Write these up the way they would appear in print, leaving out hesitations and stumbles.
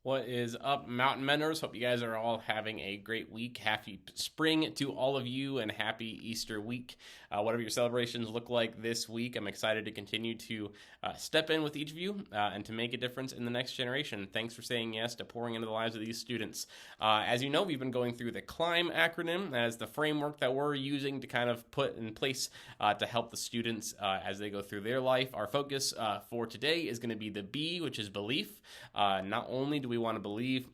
What is up, Mountain Menders? Hope you guys are all having a great week. Happy spring to all of you and happy Easter week. Whatever your celebrations look like this week, I'm excited to continue to step in with each of you and to make a difference in the next generation. Thanks for saying yes to pouring into the lives of these students. As you know, we've been going through the CLIMB acronym as the framework that we're using to kind of put in place to help the students as they go through their life. Our focus for today is going to be the B, which is belief. Not only do we want to believe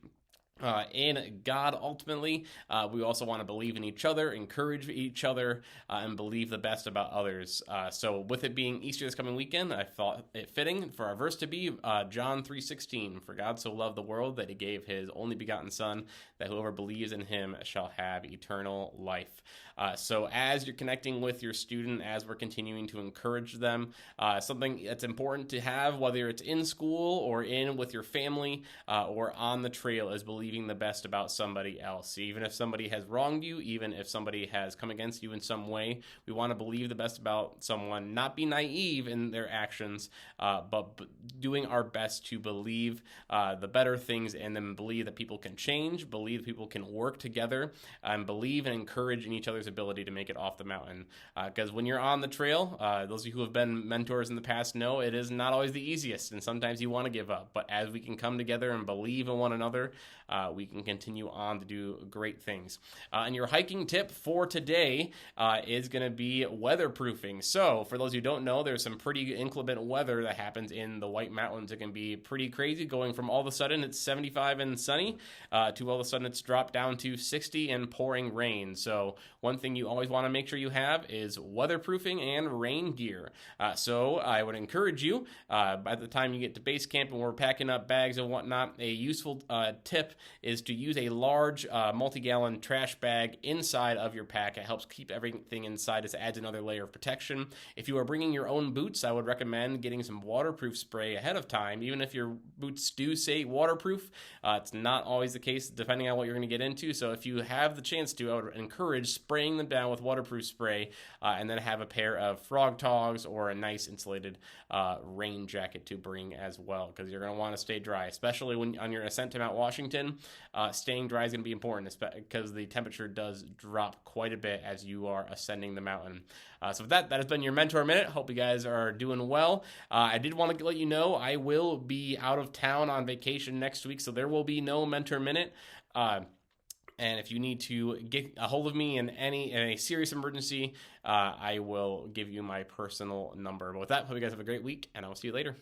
in God ultimately, we also want to believe in each other, encourage each other, and believe the best about others. So with it being Easter this coming weekend, I thought it fitting for our verse to be John 3:16. For God so loved the world that he gave his only begotten Son, that whoever believes in him shall have eternal life. So as you're connecting with your student, as we're continuing to encourage them, something that's important to have, whether it's in school or in with your family or on the trail, is believing the best about somebody else. Even if somebody has wronged you, even if somebody has come against you in some way, we want to believe the best about someone, not be naive in their actions, but doing our best to believe the better things in them, believe that people can change, believe that people can work together, and believe and encourage in each other's ability to make it off the mountain. Because when you're on the trail, those of you who have been mentors in the past know it is not always the easiest, and sometimes you want to give up. But as we can come together and believe in one another, we can continue on to do great things. And your hiking tip for today is going to be weatherproofing. So for those who don't know, there's some pretty inclement weather that happens in the White Mountains. It can be pretty crazy, going from all of a sudden it's 75 and sunny to all of a sudden it's dropped down to 60 and pouring rain. So one thing you always want to make sure you have is weatherproofing and rain gear. So I would encourage you, by the time you get to base camp and we're packing up bags and whatnot, a useful tip is to use a large multi-gallon trash bag inside of your pack. It helps keep everything inside. This adds another layer of protection. If you are bringing your own boots, I would recommend getting some waterproof spray ahead of time. Even if your boots do say waterproof, it's not always the case depending on what you're going to get into. So if you have the chance to, I would encourage spraying them down with waterproof spray and then have a pair of Frog Togs or a nice insulated rain jacket to bring as well, because you're going to want to stay dry, especially when on your ascent to Mount Washington. Staying dry is going to be important because the temperature does drop quite a bit as you are ascending the mountain. So with that has been your Mentor Minute. Hope you guys are doing well. I did want to let you know I will be out of town on vacation next week, so there will be no Mentor Minute. And if you need to get a hold of me in a serious emergency, I will give you my personal number. But with that, hope you guys have a great week, and I will see you later.